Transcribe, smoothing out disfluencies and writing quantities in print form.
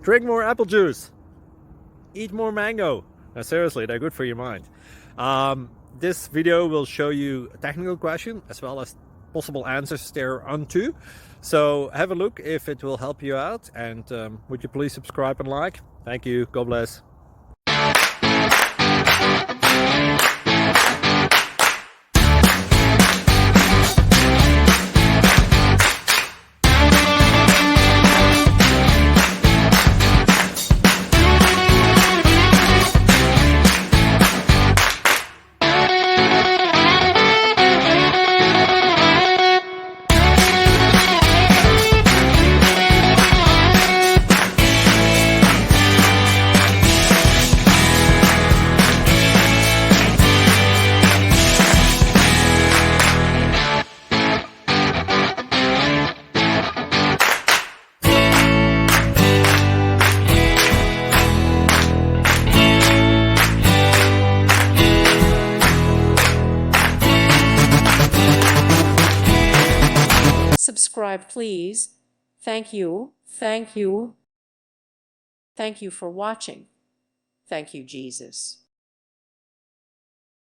Drink more apple juice. Eat more mango. Now, seriously, they're good for your mind. This video will show you a technical question as well as possible answers thereunto. So have a look if it will help you out, and would you please subscribe and like? Thank you. God bless. Subscribe, please. Thank you. Thank you. Thank you for watching. Thank you, Jesus.